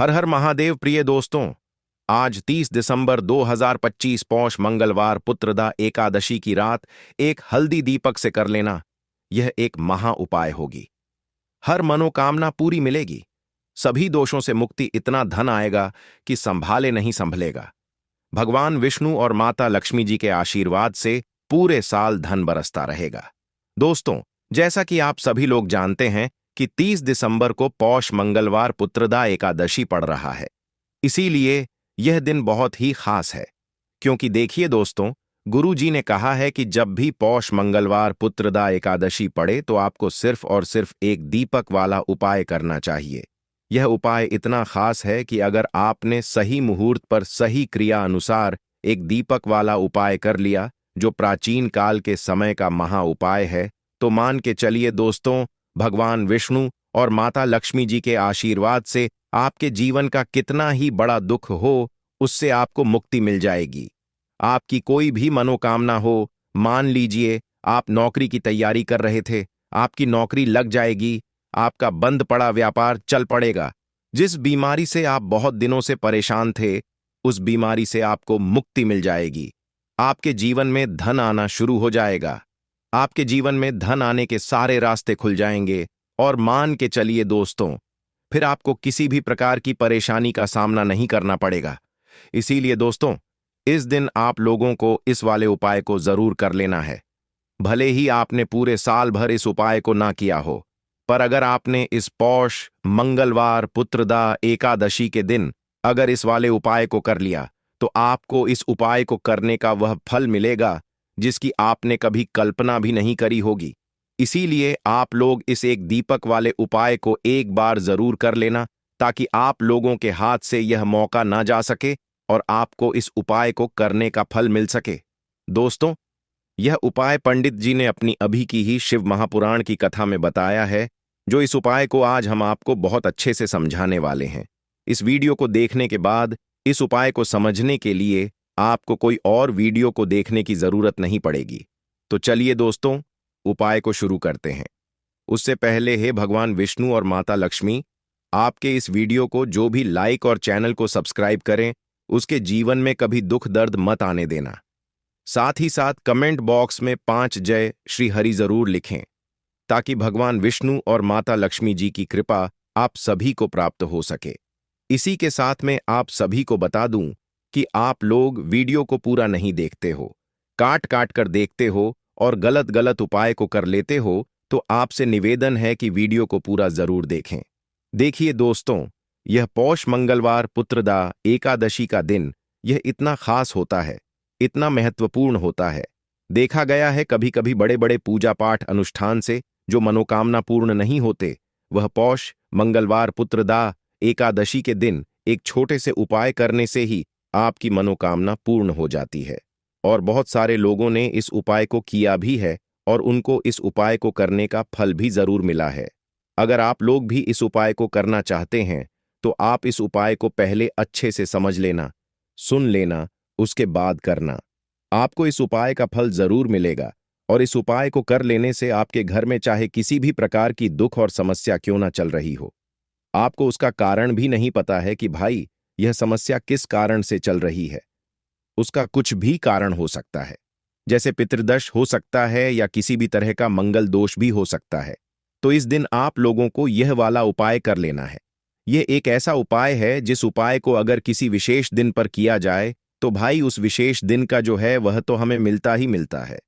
हर हर महादेव प्रिय दोस्तों। आज 30 दिसंबर 2025 पौष मंगलवार पुत्रदा एकादशी की रात एक हल्दी दीपक से कर लेना, यह एक महा उपाय होगी। हर मनोकामना पूरी मिलेगी। सभी दोषों से मुक्ति, इतना धन आएगा कि संभाले नहीं संभलेगा। भगवान विष्णु और माता लक्ष्मी जी के आशीर्वाद से पूरे साल धन बरसता रहेगा। दोस्तों, जैसा कि आप सभी लोग जानते हैं कि 30 दिसंबर को पौष मंगलवार पुत्रदा एकादशी पड़ रहा है। इसीलिए यह दिन बहुत ही खास है, क्योंकि देखिए दोस्तों, गुरु जी ने कहा है कि जब भी पौष मंगलवार पुत्रदा एकादशी पड़े तो आपको सिर्फ और सिर्फ एक दीपक वाला उपाय करना चाहिए। यह उपाय इतना खास है कि अगर आपने सही मुहूर्त पर सही क्रिया अनुसार एक दीपक वाला उपाय कर लिया, जो प्राचीन काल के समय का महा उपाय है, तो मान के चलिए दोस्तों, भगवान विष्णु और माता लक्ष्मी जी के आशीर्वाद से आपके जीवन का कितना ही बड़ा दुख हो, उससे आपको मुक्ति मिल जाएगी। आपकी कोई भी मनोकामना हो, मान लीजिए आप नौकरी की तैयारी कर रहे थे, आपकी नौकरी लग जाएगी, आपका बंद पड़ा व्यापार चल पड़ेगा। जिस बीमारी से आप बहुत दिनों से परेशान थे, उस बीमारी से आपको मुक्ति मिल जाएगी। आपके जीवन में धन आना शुरू हो जाएगा। आपके जीवन में धन आने के सारे रास्ते खुल जाएंगे और मान के चलिए दोस्तों, फिर आपको किसी भी प्रकार की परेशानी का सामना नहीं करना पड़ेगा। इसीलिए दोस्तों, इस दिन आप लोगों को इस वाले उपाय को जरूर कर लेना है। भले ही आपने पूरे साल भर इस उपाय को ना किया हो, पर अगर आपने इस पौष मंगलवार पुत्रदा एकादशी के दिन अगर इस वाले उपाय को कर लिया, तो आपको इस उपाय को करने का वह फल मिलेगा जिसकी आपने कभी कल्पना भी नहीं करी होगी। इसीलिए आप लोग इस एक दीपक वाले उपाय को एक बार जरूर कर लेना, ताकि आप लोगों के हाथ से यह मौका ना जा सके और आपको इस उपाय को करने का फल मिल सके। दोस्तों, यह उपाय पंडित जी ने अपनी अभी की ही शिव महापुराण की कथा में बताया है, जो इस उपाय को आज हम आपको बहुत अच्छे से समझाने वाले हैं। इस वीडियो को देखने के बाद इस उपाय को समझने के लिए आपको कोई और वीडियो को देखने की जरूरत नहीं पड़ेगी। तो चलिए दोस्तों, उपाय को शुरू करते हैं। उससे पहले हे भगवान विष्णु और माता लक्ष्मी, आपके इस वीडियो को जो भी लाइक और चैनल को सब्सक्राइब करें, उसके जीवन में कभी दुख दर्द मत आने देना। साथ ही साथ कमेंट बॉक्स में 5 जय श्री हरि जरूर लिखें, ताकि भगवान विष्णु और माता लक्ष्मी जी की कृपा आप सभी को प्राप्त हो सके। इसी के साथ में आप सभी को बता दूं कि आप लोग वीडियो को पूरा नहीं देखते हो, काट काट कर देखते हो और गलत गलत उपाय को कर लेते हो, तो आपसे निवेदन है कि वीडियो को पूरा जरूर देखें। देखिए दोस्तों, यह पौष मंगलवार पुत्रदा एकादशी का दिन यह इतना खास होता है, इतना महत्वपूर्ण होता है। देखा गया है कभी कभी बड़े बड़े पूजा पाठ अनुष्ठान से जो मनोकामना पूर्ण नहीं होते, वह पौष मंगलवार पुत्रदा एकादशी के दिन एक छोटे से उपाय करने से ही आपकी मनोकामना पूर्ण हो जाती है। और बहुत सारे लोगों ने इस उपाय को किया भी है और उनको इस उपाय को करने का फल भी जरूर मिला है। अगर आप लोग भी इस उपाय को करना चाहते हैं, तो आप इस उपाय को पहले अच्छे से समझ लेना, सुन लेना, उसके बाद करना। आपको इस उपाय का फल जरूर मिलेगा और इस उपाय को कर लेने से आपके घर में चाहे किसी भी प्रकार की दुख और समस्या क्यों ना चल रही हो, आपको उसका कारण भी नहीं पता है कि भाई यह समस्या किस कारण से चल रही है। उसका कुछ भी कारण हो सकता है, जैसे पितृदोष हो सकता है या किसी भी तरह का मंगल दोष भी हो सकता है। तो इस दिन आप लोगों को यह वाला उपाय कर लेना है। यह एक ऐसा उपाय है जिस उपाय को अगर किसी विशेष दिन पर किया जाए, तो भाई उस विशेष दिन का जो है वह तो हमें मिलता ही मिलता है।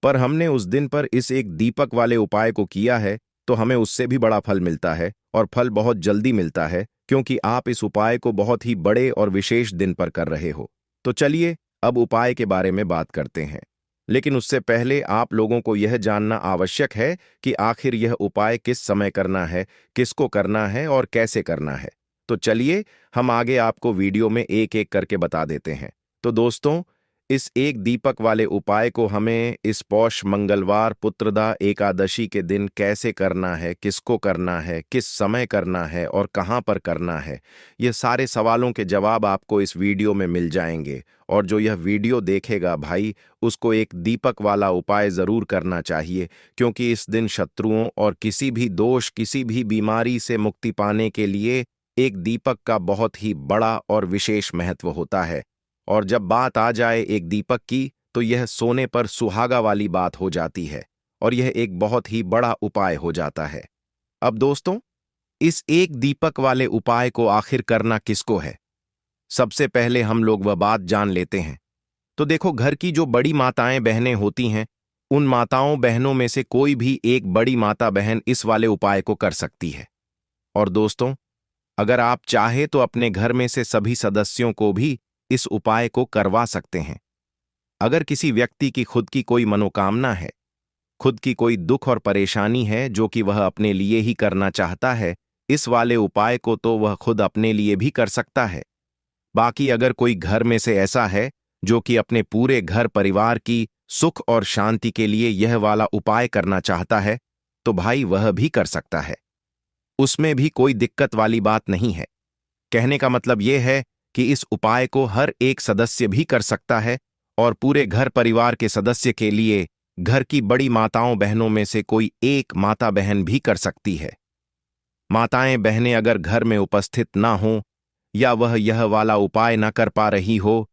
पर हमने उस दिन पर इस एक दीपक वाले उपाय को किया है, तो हमें उससे भी बड़ा फल मिलता है और फल बहुत जल्दी मिलता है, क्योंकि आप इस उपाय को बहुत ही बड़े और विशेष दिन पर कर रहे हो। तो चलिए अब उपाय के बारे में बात करते हैं। लेकिन उससे पहले आप लोगों को यह जानना आवश्यक है कि आखिर यह उपाय किस समय करना है, किसको करना है और कैसे करना है। तो चलिए हम आगे आपको वीडियो में एक एक करके बता देते हैं। तो दोस्तों, इस एक दीपक वाले उपाय को हमें इस पौष मंगलवार पुत्रदा एकादशी के दिन कैसे करना है, किसको करना है, किस समय करना है और कहाँ पर करना है, ये सारे सवालों के जवाब आपको इस वीडियो में मिल जाएंगे। और जो यह वीडियो देखेगा भाई, उसको एक दीपक वाला उपाय जरूर करना चाहिए, क्योंकि इस दिन शत्रुओं और किसी भी दोष, किसी भी बीमारी से मुक्ति पाने के लिए एक दीपक का बहुत ही बड़ा और विशेष महत्व होता है। और जब बात आ जाए एक दीपक की, तो यह सोने पर सुहागा वाली बात हो जाती है और यह एक बहुत ही बड़ा उपाय हो जाता है। अब दोस्तों, इस एक दीपक वाले उपाय को आखिर करना किसको है? सबसे पहले हम लोग वह बात जान लेते हैं। तो देखो, घर की जो बड़ी माताएं बहनें होती हैं, उन माताओं बहनों में से कोई भी एक बड़ी माता बहन इस वाले उपाय को कर सकती है। और दोस्तों, अगर आप चाहे तो अपने घर में से सभी सदस्यों को भी इस उपाय को करवा सकते हैं। अगर किसी व्यक्ति की खुद की कोई मनोकामना है, खुद की कोई दुख और परेशानी है जो कि वह अपने लिए ही करना चाहता है, इस वाले उपाय को तो वह खुद अपने लिए भी कर सकता है। बाकी अगर कोई घर में से ऐसा है जो कि अपने पूरे घर परिवार की सुख और शांति के लिए यह वाला उपाय करना चाहता है, तो भाई वह भी कर सकता है। उसमें भी कोई दिक्कत वाली बात नहीं है। कहने का मतलब यह है कि इस उपाय को हर एक सदस्य भी कर सकता है और पूरे घर परिवार के सदस्य के लिए घर की बड़ी माताओं बहनों में से कोई एक माता बहन भी कर सकती है। माताएं बहनें अगर घर में उपस्थित ना हो या वह यह वाला उपाय ना कर पा रही हो,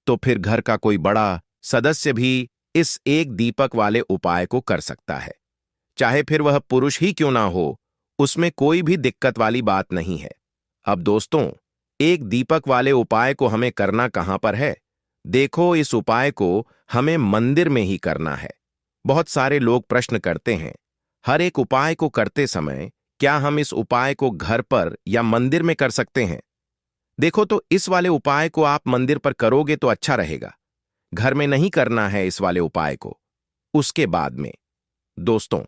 तो फिर घर का कोई बड़ा सदस्य भी इस एक दीपक वाले उपाय को कर सकता है। चाहे फिर वह पुरुष ही क्यों ना हो, उसमें कोई भी दिक्कत वाली बात नहीं है। अब दोस्तों, एक दीपक वाले उपाय को हमें करना कहां पर है? देखो, इस उपाय को हमें मंदिर में ही करना है। बहुत सारे लोग प्रश्न करते हैं, हर एक उपाय को करते समय क्या हम इस उपाय को घर पर या मंदिर में कर सकते हैं? देखो, तो इस वाले उपाय को आप मंदिर पर करोगे तो अच्छा रहेगा। घर में नहीं करना है इस वाले उपाय को। उसके बाद में दोस्तों,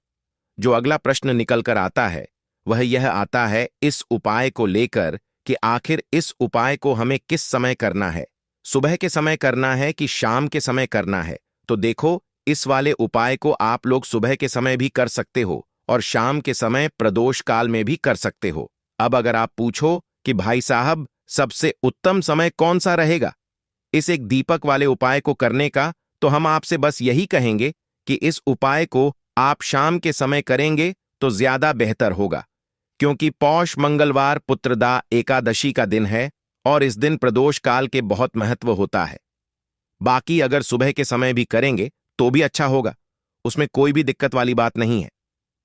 जो अगला प्रश्न निकल कर आता है, वह यह आता है इस उपाय को लेकर कि आखिर इस उपाय को हमें किस समय करना है? सुबह के समय करना है कि शाम के समय करना है? तो देखो, इस वाले उपाय को आप लोग सुबह के समय भी कर सकते हो और शाम के समय प्रदोष काल में भी कर सकते हो। अब अगर आप पूछो कि भाई साहब, सबसे उत्तम समय कौन सा रहेगा इस एक दीपक वाले उपाय को करने का, तो हम आपसे बस यही कहेंगे कि इस उपाय को आप शाम के समय करेंगे तो ज्यादा बेहतर होगा, क्योंकि पौष मंगलवार पुत्रदा एकादशी का दिन है और इस दिन प्रदोष काल के बहुत महत्व होता है। बाकी अगर सुबह के समय भी करेंगे तो भी अच्छा होगा, उसमें कोई भी दिक्कत वाली बात नहीं है।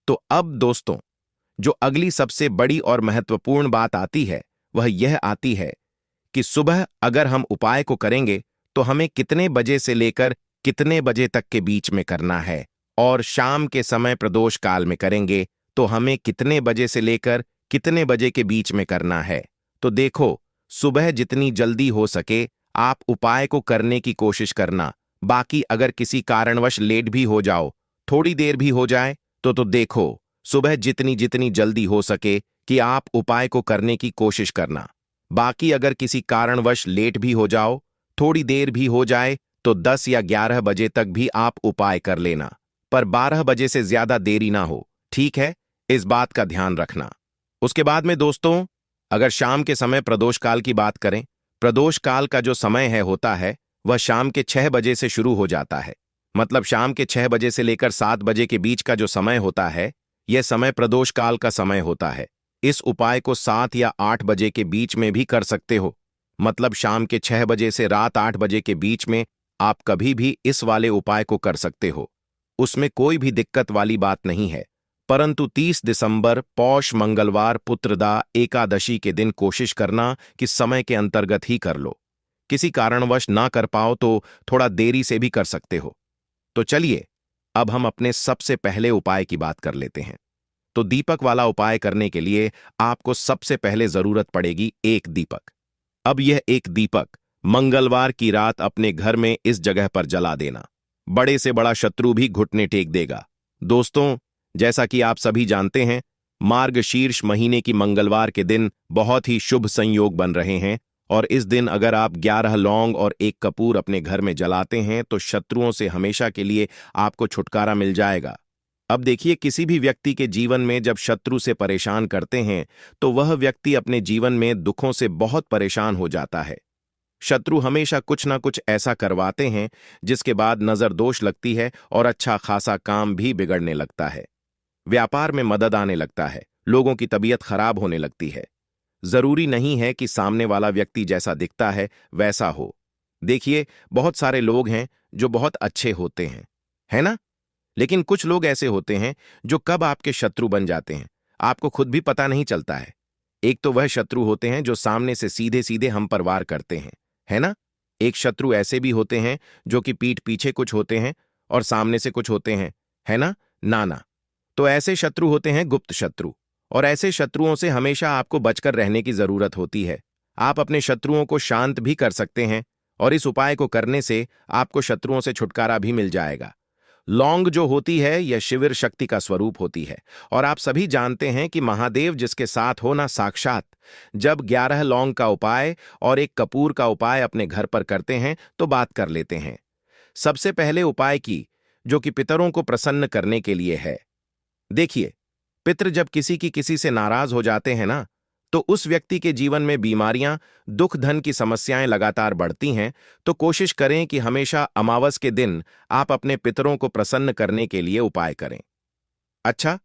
तो अब दोस्तों, जो अगली सबसे बड़ी और महत्वपूर्ण बात आती है, वह यह आती है कि सुबह अगर हम उपाय को करेंगे तो हमें कितने बजे से लेकर कितने बजे तक के बीच में करना है, और शाम के समय प्रदोष काल में करेंगे तो हमें कितने बजे से लेकर कितने बजे के बीच में करना है। तो देखो, सुबह जितनी जल्दी हो सके आप उपाय को करने की कोशिश करना। बाकी अगर किसी कारणवश लेट भी हो जाओ, थोड़ी देर भी हो जाए, तो देखो, सुबह जितनी जितनी जल्दी हो सके कि आप उपाय को करने की कोशिश करना। बाकी अगर किसी कारणवश लेट भी हो जाओ, थोड़ी देर भी हो जाए, तो 10 या 11 बजे तक भी आप उपाय कर लेना, पर 12 बजे से ज्यादा देरी ना हो। ठीक है, इस बात का ध्यान रखना। उसके बाद में दोस्तों, अगर शाम के समय प्रदोष काल की बात करें, प्रदोष काल का जो समय है होता है वह शाम के 6 बजे से शुरू हो जाता है। मतलब शाम के 6 बजे से लेकर 7 बजे के बीच का जो समय होता है, यह समय प्रदोष काल का समय होता है। इस उपाय को 7 या 8 बजे के बीच में भी कर सकते हो। मतलब शाम के 6 बजे से रात 8 बजे के बीच में आप कभी भी इस वाले उपाय को कर सकते हो, उसमें कोई भी दिक्कत वाली बात नहीं है। परंतु 30 दिसंबर पौष मंगलवार पुत्रदा एकादशी के दिन कोशिश करना कि समय के अंतर्गत ही कर लो। किसी कारणवश ना कर पाओ तो थोड़ा देरी से भी कर सकते हो। तो चलिए, अब हम अपने सबसे पहले उपाय की बात कर लेते हैं। तो दीपक वाला उपाय करने के लिए आपको सबसे पहले जरूरत पड़ेगी एक दीपक। अब यह एक दीपक मंगलवार की रात अपने घर में इस जगह पर जला देना। बड़े से बड़ा शत्रु भी घुटने टेक देगा। दोस्तों, जैसा कि आप सभी जानते हैं, मार्गशीर्ष महीने की मंगलवार के दिन बहुत ही शुभ संयोग बन रहे हैं और इस दिन अगर आप 11 लौंग और एक कपूर अपने घर में जलाते हैं तो शत्रुओं से हमेशा के लिए आपको छुटकारा मिल जाएगा। अब देखिए, किसी भी व्यक्ति के जीवन में जब शत्रु से परेशान करते हैं तो वह व्यक्ति अपने जीवन में दुखों से बहुत परेशान हो जाता है। शत्रु हमेशा कुछ ना कुछ ऐसा करवाते हैं जिसके बाद नजर दोष लगती है और अच्छा खासा काम भी बिगड़ने लगता है। व्यापार में मदद आने लगता है, लोगों की तबीयत खराब होने लगती है। जरूरी नहीं है कि सामने वाला व्यक्ति जैसा दिखता है वैसा हो। देखिए, बहुत सारे लोग हैं जो बहुत अच्छे होते हैं, है ना? लेकिन कुछ लोग ऐसे होते हैं जो कब आपके शत्रु बन जाते हैं, आपको खुद भी पता नहीं चलता है। एक तो वह शत्रु होते हैं जो सामने से सीधे सीधे हम पर वार करते हैं, है ना? एक शत्रु ऐसे भी होते हैं जो कि पीठ पीछे कुछ होते हैं और सामने से कुछ होते हैं, है ना? ना। तो ऐसे शत्रु होते हैं गुप्त शत्रु। और ऐसे शत्रुओं से हमेशा आपको बचकर रहने की जरूरत होती है। आप अपने शत्रुओं को शांत भी कर सकते हैं और इस उपाय को करने से आपको शत्रुओं से छुटकारा भी मिल जाएगा। लौंग जो होती है यह शिविर शक्ति का स्वरूप होती है और आप सभी जानते हैं कि महादेव जिसके साथ हो ना साक्षात। जब 11 लौंग का उपाय और एक कपूर का उपाय अपने घर पर करते हैं तो बात कर लेते हैं सबसे पहले उपाय की, जो कि पितरों को प्रसन्न करने के लिए है। देखिए, पितृ जब किसी से नाराज हो जाते हैं ना, तो उस व्यक्ति के जीवन में बीमारियां, दुख, धन की समस्याएं लगातार बढ़ती हैं। तो कोशिश करें कि हमेशा अमावस के दिन आप अपने पितरों को प्रसन्न करने के लिए उपाय करें। अच्छा,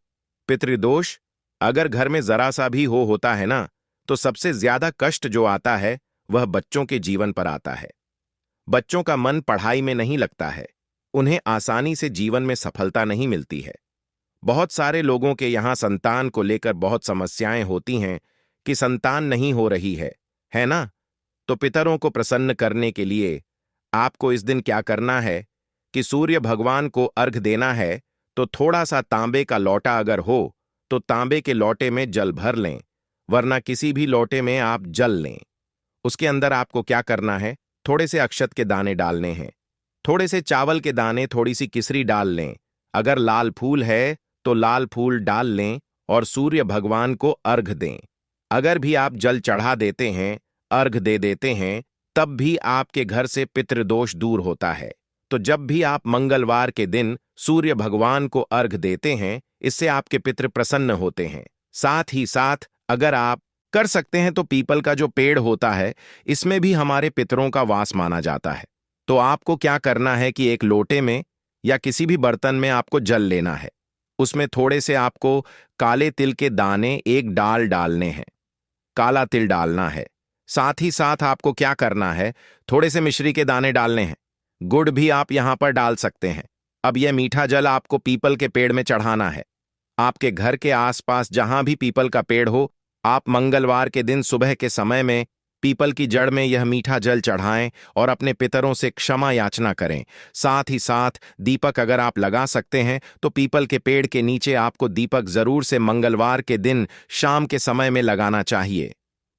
पितृदोष अगर घर में जरा सा भी होता है ना, तो सबसे ज्यादा कष्ट जो आता है वह बच्चों के जीवन पर आता है। बच्चों का मन पढ़ाई में नहीं लगता है, उन्हें आसानी से जीवन में सफलता नहीं मिलती है। बहुत सारे लोगों के यहाँ संतान को लेकर बहुत समस्याएं होती हैं कि संतान नहीं हो रही है ना? तो पितरों को प्रसन्न करने के लिए आपको इस दिन क्या करना है कि सूर्य भगवान को अर्घ देना है। तो थोड़ा सा तांबे का लोटा अगर हो तो तांबे के लोटे में जल भर लें, वरना किसी भी लोटे में आप जल लें। उसके अंदर आपको क्या करना है, थोड़े से अक्षत के दाने डालने हैं, थोड़े से चावल के दाने, थोड़ी सी किसरी डाल लें। अगर लाल फूल है तो लाल फूल डाल लें और सूर्य भगवान को अर्घ दें। अगर भी आप जल चढ़ा देते हैं, अर्घ दे देते हैं, तब भी आपके घर से पितृदोष दूर होता है। तो जब भी आप मंगलवार के दिन सूर्य भगवान को अर्घ देते हैं, इससे आपके पितृ प्रसन्न होते हैं। साथ ही साथ अगर आप कर सकते हैं तो पीपल का जो पेड़ होता है, इसमें भी हमारे पितरों का वास माना जाता है। तो आपको क्या करना है कि एक लोटे में या किसी भी बर्तन में आपको जल लेना है। उसमें थोड़े से आपको काले तिल के दाने एक डाल डालने हैं, काला तिल डालना है। साथ ही साथ आपको क्या करना है, थोड़े से मिश्री के दाने डालने हैं। गुड़ भी आप यहां पर डाल सकते हैं। अब यह मीठा जल आपको पीपल के पेड़ में चढ़ाना है। आपके घर के आसपास जहां भी पीपल का पेड़ हो, आप मंगलवार के दिन सुबह के समय में पीपल की जड़ में यह मीठा जल चढ़ाएं और अपने पितरों से क्षमा याचना करें। साथ ही साथ दीपक अगर आप लगा सकते हैं तो पीपल के पेड़ के नीचे आपको दीपक जरूर से मंगलवार के दिन शाम के समय में लगाना चाहिए।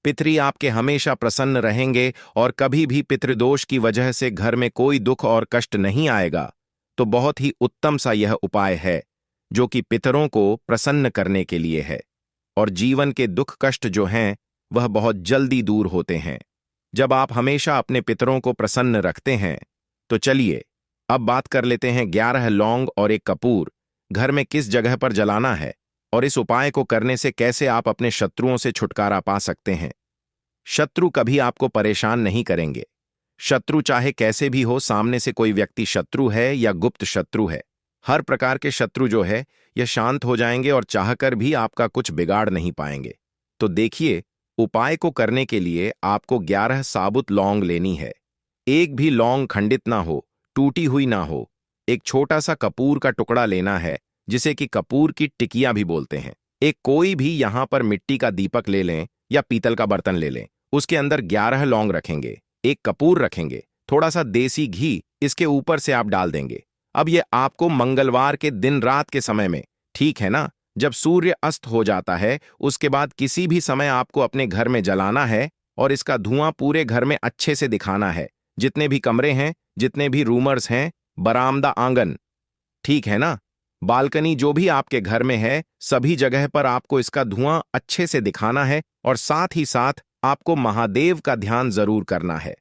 पितरी आपके हमेशा प्रसन्न रहेंगे और कभी भी पितृदोष की वजह से घर में कोई दुख और कष्ट नहीं आएगा। तो बहुत ही उत्तम सा यह उपाय है जो कि पितरों को प्रसन्न करने के लिए है और जीवन के दुख कष्ट जो हैं वह बहुत जल्दी दूर होते हैं जब आप हमेशा अपने पितरों को प्रसन्न रखते हैं। तो चलिए अब बात कर लेते हैं 11 लौंग और एक कपूर घर में किस जगह पर जलाना है और इस उपाय को करने से कैसे आप अपने शत्रुओं से छुटकारा पा सकते हैं। शत्रु कभी आपको परेशान नहीं करेंगे। शत्रु चाहे कैसे भी हो, सामने से कोई व्यक्ति शत्रु है या गुप्त शत्रु है, हर प्रकार के शत्रु जो है यह शांत हो जाएंगे और चाहकर भी आपका कुछ बिगाड़ नहीं पाएंगे। तो देखिए, उपाय को करने के लिए आपको 11 साबुत लौंग लेनी है। एक भी लौंग खंडित ना हो, टूटी हुई ना हो। एक छोटा सा कपूर का टुकड़ा लेना है, जिसे कि कपूर की टिकिया भी बोलते हैं। एक कोई भी यहां पर मिट्टी का दीपक ले लें या पीतल का बर्तन ले लें। उसके अंदर 11 लौंग रखेंगे, एक कपूर रखेंगे, थोड़ा सा देसी घी इसके ऊपर से आप डाल देंगे। अब ये आपको मंगलवार के दिन रात के समय में, ठीक है ना, जब सूर्य अस्त हो जाता है, उसके बाद किसी भी समय आपको अपने घर में जलाना है और इसका धुआं पूरे घर में अच्छे से दिखाना है। जितने भी कमरे हैं, जितने भी रूमर्स हैं, बरामदा, आंगन, ठीक है ना, बालकनी, जो भी आपके घर में है, सभी जगह पर आपको इसका धुआं अच्छे से दिखाना है और साथ ही साथ आपको महादेव का ध्यान जरूर करना है।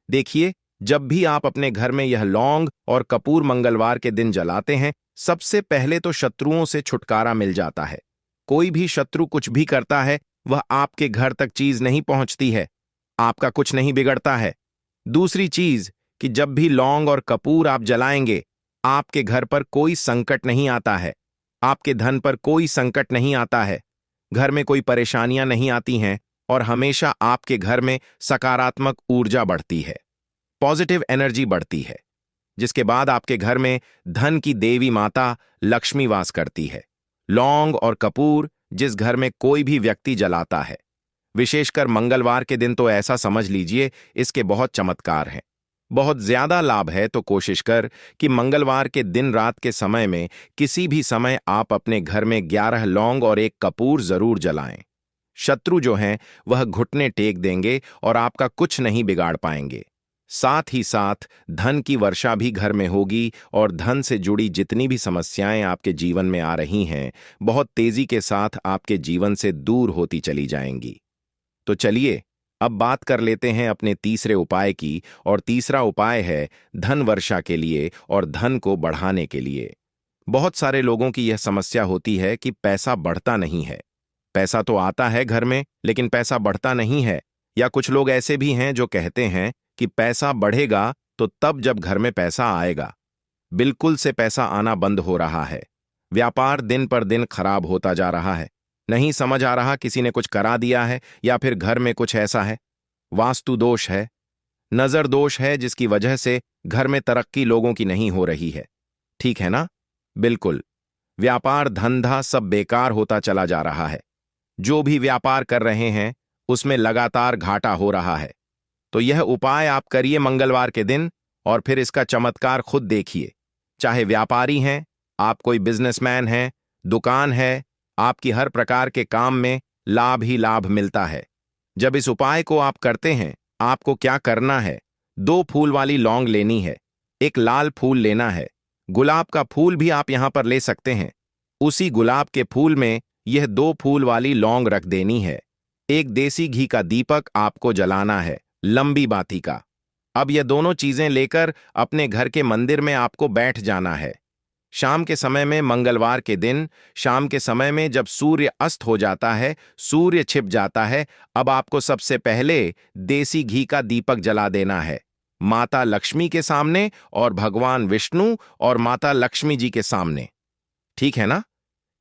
देखिए, जब भी आप अपने घर में यह लौंग और कपूर मंगलवार के दिन जलाते हैं, सबसे पहले तो शत्रुओं से छुटकारा मिल जाता है। कोई भी शत्रु कुछ भी करता है, वह आपके घर तक चीज नहीं पहुंचती है, आपका कुछ नहीं बिगड़ता है। दूसरी चीज कि जब भी लौंग और कपूर आप जलाएंगे, आपके घर पर कोई संकट नहीं आता है, आपके धन पर कोई संकट नहीं आता है, घर में कोई परेशानियां नहीं आती हैं, और हमेशा आपके घर में सकारात्मक ऊर्जा बढ़ती है, पॉजिटिव एनर्जी बढ़ती है, जिसके बाद आपके घर में धन की देवी माता लक्ष्मी वास करती है। लौंग और कपूर जिस घर में कोई भी व्यक्ति जलाता है, विशेषकर मंगलवार के दिन, तो ऐसा समझ लीजिए इसके बहुत चमत्कार हैं, बहुत ज्यादा लाभ है। तो कोशिश कर कि मंगलवार के दिन रात के समय में किसी भी समय आप अपने घर में 11 लौंग और एक कपूर जरूर जलाएं। शत्रु जो हैं वह घुटने टेक देंगे और आपका कुछ नहीं बिगाड़ पाएंगे। साथ ही साथ धन की वर्षा भी घर में होगी और धन से जुड़ी जितनी भी समस्याएं आपके जीवन में आ रही हैं, बहुत तेजी के साथ आपके जीवन से दूर होती चली जाएंगी। तो चलिए अब बात कर लेते हैं अपने तीसरे उपाय की, और तीसरा उपाय है धन वर्षा के लिए और धन को बढ़ाने के लिए। बहुत सारे लोगों की यह समस्या होती है कि पैसा बढ़ता नहीं है। पैसा तो आता है घर में, लेकिन पैसा बढ़ता नहीं है। या कुछ लोग ऐसे भी हैं जो कहते हैं कि पैसा बढ़ेगा तो तब जब घर में पैसा आएगा। बिल्कुल से पैसा आना बंद हो रहा है। व्यापार दिन पर दिन खराब होता जा रहा है। नहीं समझ आ रहा किसी ने कुछ करा दिया है या फिर घर में कुछ ऐसा है, वास्तु दोष है, नजर दोष है, जिसकी वजह से घर में तरक्की लोगों की नहीं हो रही है। ठीक है ना? बिल्कुल। व्यापार धंधा सब बेकार होता चला जा रहा है। जो भी व्यापार कर रहे हैं उसमें लगातार घाटा हो रहा है। तो यह उपाय आप करिए मंगलवार के दिन और फिर इसका चमत्कार खुद देखिए। चाहे व्यापारी हैं, आप कोई बिजनेसमैन हैं, दुकान है, आपकी हर प्रकार के काम में लाभ ही लाभ मिलता है। जब इस उपाय को आप करते हैं, आपको क्या करना है? 2 फूल वाली लौंग लेनी है, एक लाल फूल लेना है, गुलाब का फूल भी आप यहां पर ले सकते हैं। उसी गुलाब के फूल में यह 2 फूल वाली लौंग रख देनी है। एक देसी घी का दीपक आपको जलाना है, लंबी बाती का। अब यह दोनों चीजें लेकर अपने घर के मंदिर में आपको बैठ जाना है। शाम के समय में, मंगलवार के दिन शाम के समय में जब सूर्य अस्त हो जाता है, सूर्य छिप जाता है, अब आपको सबसे पहले देसी घी का दीपक जला देना है, माता लक्ष्मी के सामने और भगवान विष्णु और माता लक्ष्मी जी के सामने। ठीक है ना?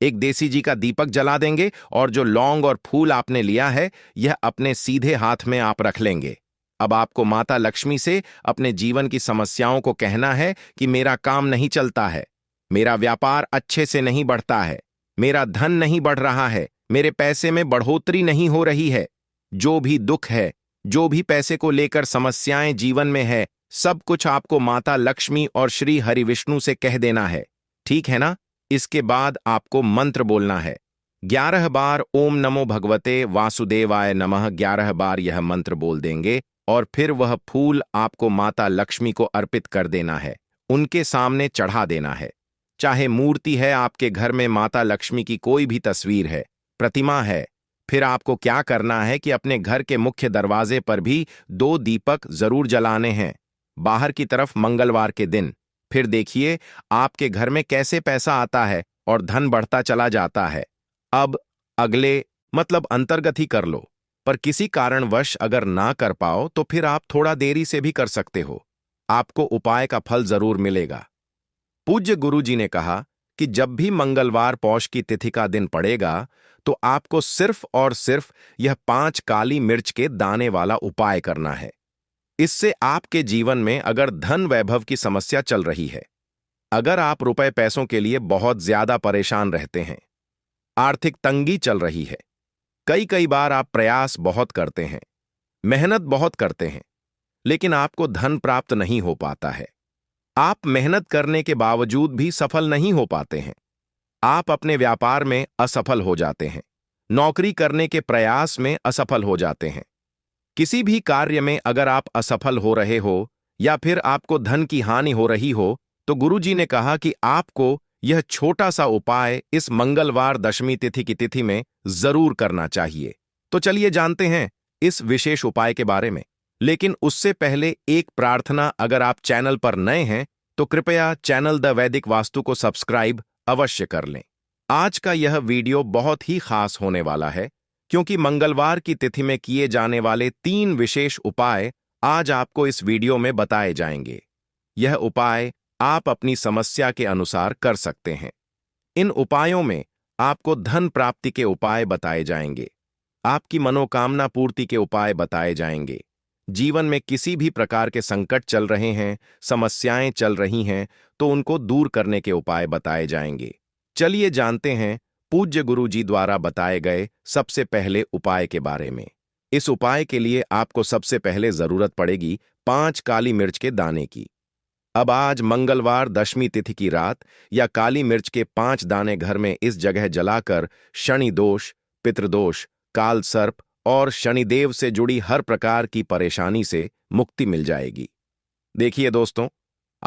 एक देसी जी का दीपक जला देंगे और जो लौंग और फूल आपने लिया है यह अपने सीधे हाथ में आप रख लेंगे। अब आपको माता लक्ष्मी से अपने जीवन की समस्याओं को कहना है कि मेरा काम नहीं चलता है, मेरा व्यापार अच्छे से नहीं बढ़ता है, मेरा धन नहीं बढ़ रहा है, मेरे पैसे में बढ़ोतरी नहीं हो रही है। जो भी दुख है, जो भी पैसे को लेकर समस्याएं जीवन में है, सब कुछ आपको माता लक्ष्मी और श्री हरि विष्णु से कह देना है। ठीक है ना? इसके बाद आपको मंत्र बोलना है। 11 बार ओम नमो भगवते वासुदेवाय नमः 11 बार यह मंत्र बोल देंगे और फिर वह फूल आपको माता लक्ष्मी को अर्पित कर देना है, उनके सामने चढ़ा देना है। चाहे मूर्ति है आपके घर में, माता लक्ष्मी की कोई भी तस्वीर है, प्रतिमा है, फिर आपको क्या करना है कि अपने घर के मुख्य दरवाजे पर भी 2 दीपक जरूर जलाने हैं, बाहर की तरफ मंगलवार के दिन। फिर देखिए आपके घर में कैसे पैसा आता है और धन बढ़ता चला जाता है। अब अगले अंतर्गत ही कर लो, पर किसी कारणवश अगर ना कर पाओ तो फिर आप थोड़ा देरी से भी कर सकते हो। आपको उपाय का फल जरूर मिलेगा। पूज्य गुरु जी ने कहा कि जब भी मंगलवार पौष की तिथि का दिन पड़ेगा तो आपको सिर्फ और सिर्फ यह 5 काली मिर्च के दाने वाला उपाय करना है। इससे आपके जीवन में अगर धन वैभव की समस्या चल रही है, अगर आप रुपए पैसों के लिए बहुत ज्यादा परेशान रहते हैं, आर्थिक तंगी चल रही है, कई बार आप प्रयास बहुत करते हैं, मेहनत बहुत करते हैं, लेकिन आपको धन प्राप्त नहीं हो पाता है, आप मेहनत करने के बावजूद भी सफल नहीं हो पाते हैं, आप अपने व्यापार में असफल हो जाते हैं, नौकरी करने के प्रयास में असफल हो जाते हैं, किसी भी कार्य में अगर आप असफल हो रहे हो या फिर आपको धन की हानि हो रही हो, तो गुरुजी ने कहा कि आपको यह छोटा सा उपाय इस मंगलवार दशमी तिथि की तिथि में जरूर करना चाहिए। तो चलिए जानते हैं इस विशेष उपाय के बारे में। लेकिन उससे पहले एक प्रार्थना, अगर आप चैनल पर नए हैं तो कृपया चैनल द वैदिक वास्तु को सब्सक्राइब अवश्य कर लें। आज का यह वीडियो बहुत ही खास होने वाला है, क्योंकि मंगलवार की तिथि में किए जाने वाले 3 विशेष उपाय आज आपको इस वीडियो में बताए जाएंगे। यह उपाय आप अपनी समस्या के अनुसार कर सकते हैं। इन उपायों में आपको धन प्राप्ति के उपाय बताए जाएंगे, आपकी मनोकामना पूर्ति के उपाय बताए जाएंगे। जीवन में किसी भी प्रकार के संकट चल रहे हैं, समस्याएं चल रही हैं, तो उनको दूर करने के उपाय बताए जाएंगे। चलिए जानते हैं पूज्य गुरु जी द्वारा बताए गए सबसे पहले उपाय के बारे में। इस उपाय के लिए आपको सबसे पहले जरूरत पड़ेगी 5 काली मिर्च के दाने की। अब आज मंगलवार दशमी तिथि की रात या काली मिर्च के 5 दाने घर में इस जगह जलाकर शनि दोष, पितृदोष, काल सर्प और शनिदेव से जुड़ी हर प्रकार की परेशानी से मुक्ति मिल जाएगी। देखिए दोस्तों,